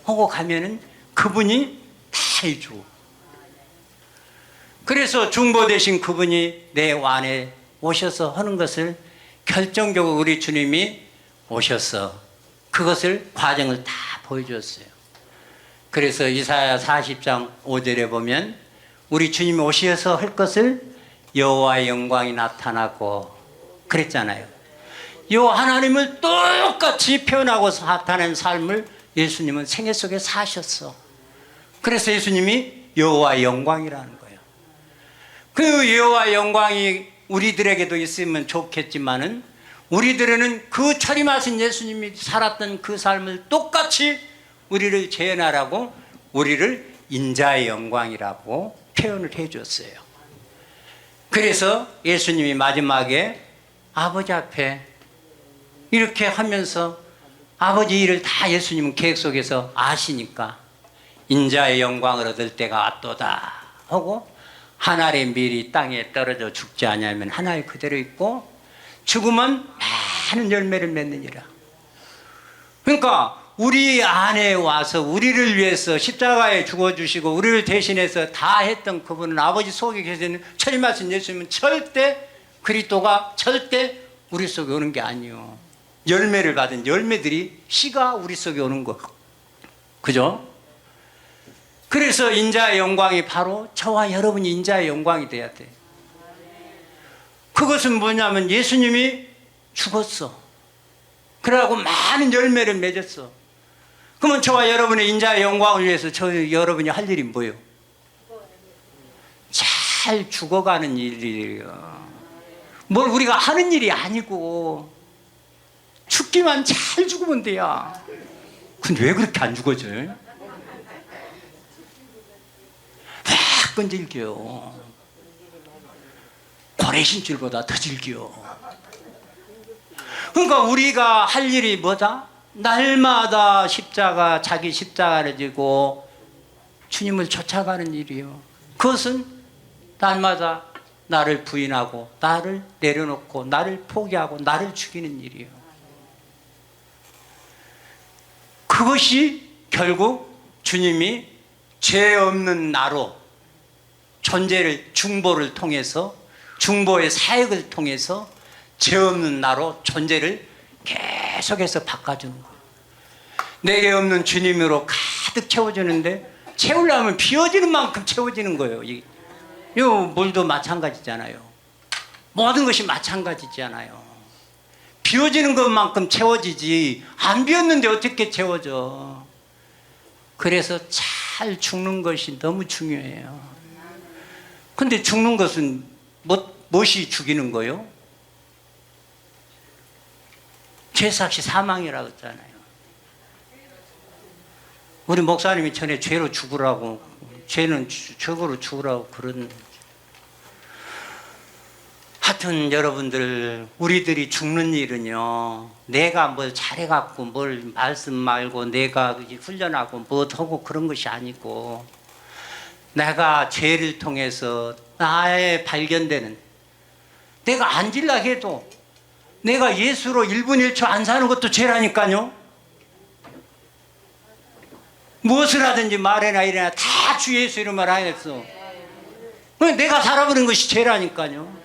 하고 가면은 그분이 다 해줘. 그래서 중보 되신 그분이 내 안에 오셔서 하는 것을 결정적으로 우리 주님이 오셔서 그것을 과정을 다 보여주었어요. 그래서 이사야 40장 5절에 보면 우리 주님이 오셔서 할 것을 여호와의 영광이 나타나고 그랬잖아요. 요 하나님을 똑같이 표현하고 나타낸 삶을 예수님은 생애 속에 사셨어. 그래서 예수님이 여호와의 영광이라는 거예요. 그 여호와의 영광이 우리들에게도 있으면 좋겠지만은 우리들에는 그 철임하신 예수님이 살았던 그 삶을 똑같이 우리를 재현하라고 우리를 인자의 영광이라고 표현을 해줬어요. 그래서 예수님이 마지막에 아버지 앞에 이렇게 하면서 아버지 일을 다 예수님은 계획 속에서 아시니까 인자의 영광을 얻을 때가 왔도다 하고 하늘의 밀이 땅에 떨어져 죽지 아니하면 하나에 그대로 있고 죽으면 많은 열매를 맺느니라. 그러니까 우리 안에 와서 우리를 위해서 십자가에 죽어주시고 우리를 대신해서 다 했던 그분은 아버지 속에 계시는 철임하신 예수님은 절대 그리스도가 절대 우리 속에 오는 게 아니에요. 열매를 받은 열매들이 씨가 우리 속에 오는 거. 그죠? 그래서 인자의 영광이 바로 저와 여러분이 인자의 영광이 돼야 돼. 그것은 뭐냐면 예수님이 죽었어. 그래갖고 많은 열매를 맺었어. 그러면 저와 여러분의 인자의 영광을 위해서 여러분이 할 일이 뭐예요? 잘 죽어가는 일이에요. 뭘 우리가 하는 일이 아니고 죽기만 잘 죽으면 돼요. 근데 왜 그렇게 안 죽어져요? 확 끈질겨요. 고래신줄보다 더 질겨. 그러니까 우리가 할 일이 뭐다? 날마다 십자가, 자기 십자가를 지고 주님을 쫓아가는 일이요. 그것은 날마다 나를 부인하고 나를 내려놓고 나를 포기하고 나를 죽이는 일이요. 그것이 결국 주님이 죄 없는 나로 존재를 중보를 통해서 중보의 사역을 통해서 죄 없는 나로 존재를 계속해서 바꿔주는 거예요. 내게 없는 주님으로 가득 채워주는데 채우려면 비워지는 만큼 채워지는 거예요. 이 물도 마찬가지잖아요. 모든 것이 마찬가지잖아요. 비워지는 것만큼 채워지지 안 비웠는데 어떻게 채워져. 그래서 잘 죽는 것이 너무 중요해요. 근데 죽는 것은 무엇이 죽이는 거요? 죄삭시 사망이라고 했잖아요. 우리 목사님이 전에 죄로 죽으라고, 죄는 적으로 죽으라고 그런. 하여튼 여러분들, 우리들이 죽는 일은요, 내가 뭘 잘해갖고 뭘 말씀 말고 내가 훈련하고 뭐 하고 그런 것이 아니고, 내가 죄를 통해서 나의 발견되는, 내가 앉으려 해도 내가 예수로 1분 1초 안 사는 것도 죄라니까요. 무엇을 하든지 말해나 이래나 다 주 예수 이름을 하였어. 내가 살아버린 것이 죄라니까요.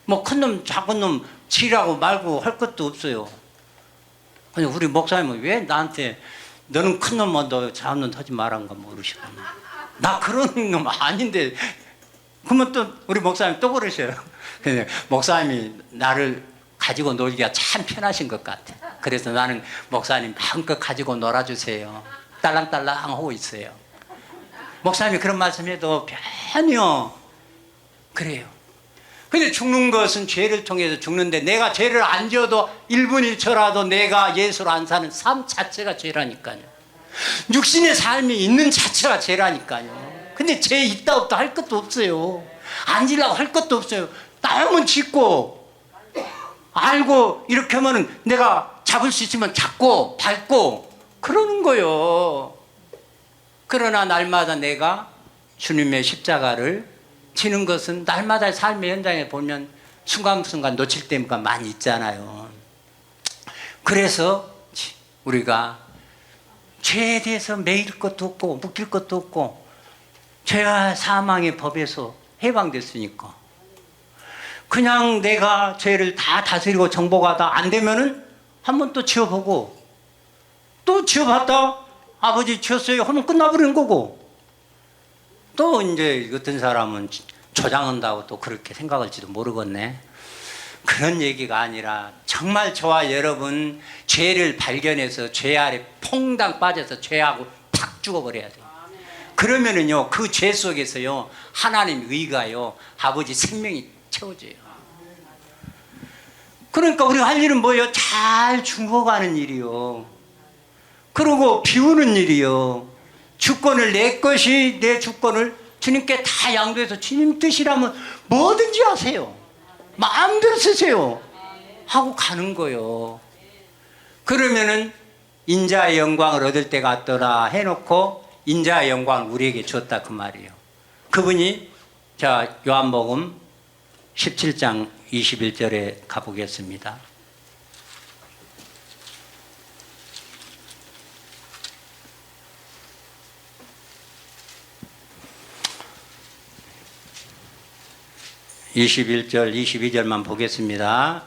뭐 큰 놈 작은 놈 치라고 말고 할 것도 없어요. 아니 우리 목사님은 왜 나한테 너는 큰 놈만 너 작은 놈 하지 말란 거 모르시나? 나 그런 놈 아닌데. 그러면 또 우리 목사님 또 그러셔요. 근데 목사님이 나를 가지고 놀기가 참 편하신 것 같아. 그래서 나는 목사님 마음껏 가지고 놀아주세요. 딸랑딸랑 하고 있어요. 목사님이 그런 말씀해도 편해요. 그래요. 근데 죽는 것은 죄를 통해서 죽는데 내가 죄를 안 지어도 1분 1초라도 내가 예수를 안 사는 삶 자체가 죄라니까요. 육신의 삶이 있는 자체가 죄라니까요. 근데 죄 있다 없다 할 것도 없어요. 안 지려고 할 것도 없어요. 나오면 짓고 알고 이렇게 하면 내가 잡을 수 있으면 잡고 밟고 그러는 거요. 그러나 날마다 내가 주님의 십자가를 지는 것은 날마다 삶의 현장에 보면 순간순간 놓칠 때가 많이 있잖아요. 그래서 우리가 죄에 대해서 매일 것도 없고 묶일 것도 없고 죄와 사망의 법에서 해방됐으니까 그냥 내가 죄를 다 다스리고 정복하다 안 되면은 한번 또 지어보고 또 지어봤다 아버지 지었어요 하면 끝나버리는 거고 또 이제 어떤 사람은 조장한다고 또 그렇게 생각할지도 모르겠네. 그런 얘기가 아니라 정말 저와 여러분 죄를 발견해서 죄 아래 퐁당 빠져서 죄하고 탁 죽어버려야 돼요. 그러면은요 그 죄 속에서요 하나님 의가요 아버지 생명이 채워져요. 그러니까 우리가 할 일은 뭐예요? 잘 죽어가는 일이요. 그리고 비우는 일이요. 주권을 내 것이 내 주권을 주님께 다 양도해서 주님 뜻이라면 뭐든지 하세요. 마음대로 쓰세요. 하고 가는 거요. 그러면은 인자의 영광을 얻을 때가 왔더라 해놓고 인자의 영광을 우리에게 줬다 그 말이에요. 그분이 자 요한복음 17장 21절에 가보겠습니다. (21절) (22절만) 보겠습니다.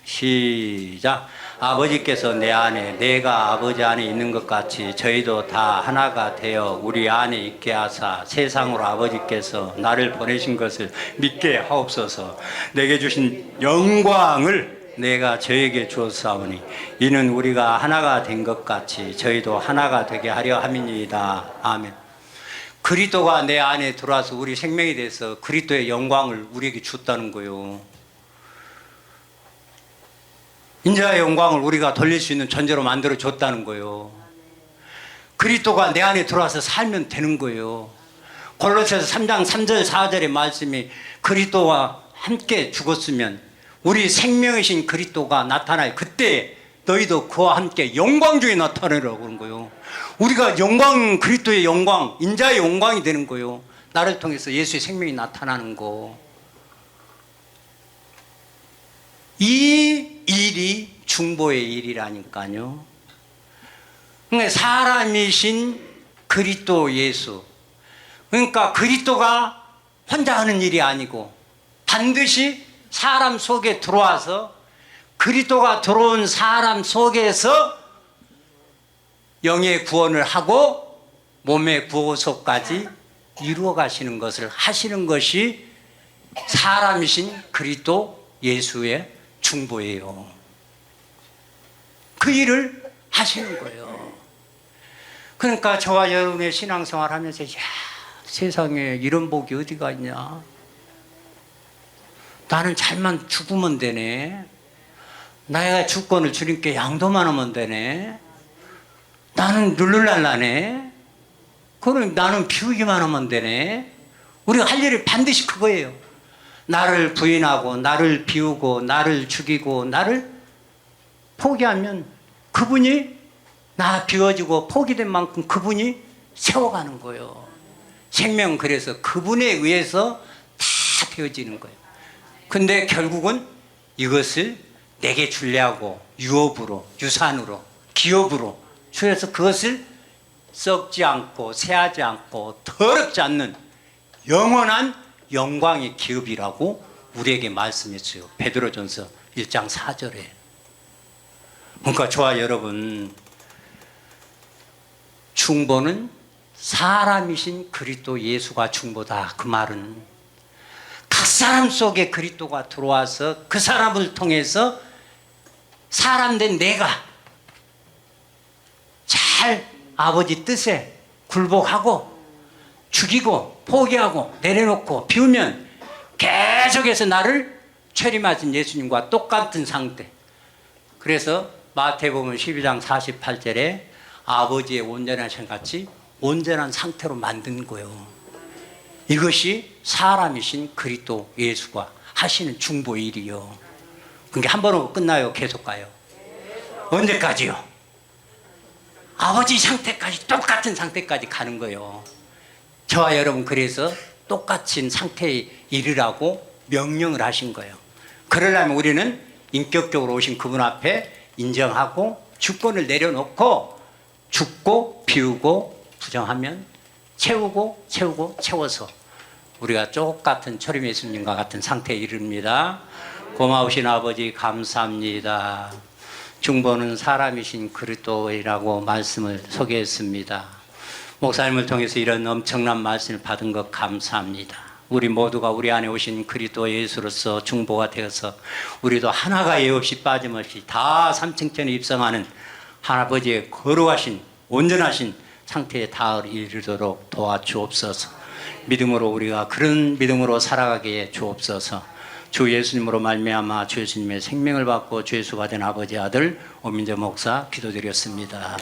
시작. 아버지께서 내 안에 내가 아버지 안에 있는 것 같이 저희도 다 하나가 되어 우리 안에 있게 하사 세상으로 아버지께서 나를 보내신 것을 믿게 하옵소서. 내게 주신 영광을 내가 저에게 주었사오니 이는 우리가 하나가 된 것 같이 저희도 하나가 되게 하려 함이니이다. 아멘. 그리스도가 내 안에 들어와서 우리 생명이 돼서 그리스도의 영광을 우리에게 줬다는 거예요. 인자의 영광을 우리가 돌릴 수 있는 존재로 만들어 줬다는 거예요. 그리스도가 내 안에 들어와서 살면 되는 거예요. 골로새서 3장 3절 4절의 말씀이 그리스도와 함께 죽었으면 우리 생명이신 그리스도가 나타나요. 그때 너희도 그와 함께 영광 중에 나타내라고 그런 거예요. 우리가 영광, 그리스도의 영광, 인자의 영광이 되는 거예요. 나를 통해서 예수의 생명이 나타나는 거. 이 일이 중보의 일이라니까요. 그러니까 사람이신 그리스도 예수. 그러니까 그리스도가 혼자 하는 일이 아니고 반드시 사람 속에 들어와서 그리스도가 들어온 사람 속에서 영의 구원을 하고 몸의 구속까지 이루어 가시는 것을 하시는 것이 사람이신 그리스도 예수의 중보예요. 그 일을 하시는 거예요. 그러니까 저와 여러분의 신앙생활 하면서 야, 세상에 이런 복이 어디가 있냐. 나는 잘만 죽으면 되네. 내가 주권을 주님께 양도만 하면 되네. 나는 룰루랄라네. 그럼 나는 비우기만 하면 되네. 우리가 할 일이 반드시 그거예요. 나를 부인하고 나를 비우고 나를 죽이고 나를 포기하면 그분이 나 비워지고 포기된 만큼 그분이 세워가는 거예요. 생명 그래서 그분에 의해서 다 되어지는 거예요. 근데 결국은 이것을 내게 주려고 유업으로 유산으로 기업으로 주어서 그것을 썩지 않고 새하지 않고 더럽지 않는 영원한 영광의 기업이라고 우리에게 말씀했어요. 베드로전서 1장 4절에. 그러니까 저와 여러분, 중보는 사람이신 그리스도 예수가 중보다. 그 말은 각 사람 속에 그리스도가 들어와서 그 사람을 통해서 사람된 내가 잘 아버지 뜻에 굴복하고 죽이고 포기하고 내려놓고 비우면 계속해서 나를 체림하신 예수님과 똑같은 상태. 그래서 마태복음 12장 48절에 아버지의 온전하신 같이 온전한 상태로 만든 거예요. 이것이 사람이신 그리스도 예수가 하시는 중보 일이요. 그게 한 번 하고 끝나요? 계속 가요? 언제까지요? 아버지 상태까지, 똑같은 상태까지 가는 거예요. 저와 여러분, 그래서 똑같은 상태에 이르라고 명령을 하신 거예요. 그러려면 우리는 인격적으로 오신 그분 앞에 인정하고 주권을 내려놓고 죽고 비우고 부정하면 채우고 채우고 채워서 우리가 똑같은 초림 예수님과 같은 상태에 이릅니다. 고마우신 아버지 감사합니다. 중보는 사람이신 그리스도이라고 말씀을 소개했습니다. 목사님을 통해서 이런 엄청난 말씀을 받은 것 감사합니다. 우리 모두가 우리 안에 오신 그리스도 예수로서 중보가 되어서 우리도 하나가 예 없이 빠짐없이 다 삼층천에 입성하는 아버지의 거룩하신 온전하신 상태에 다 이르도록 도와주옵소서. 믿음으로 우리가 그런 믿음으로 살아가게 주옵소서. 주 예수님으로 말미암아 주 예수님의 생명을 받고 주 예수가 된 아버지 아들 오민재 목사 기도드렸습니다.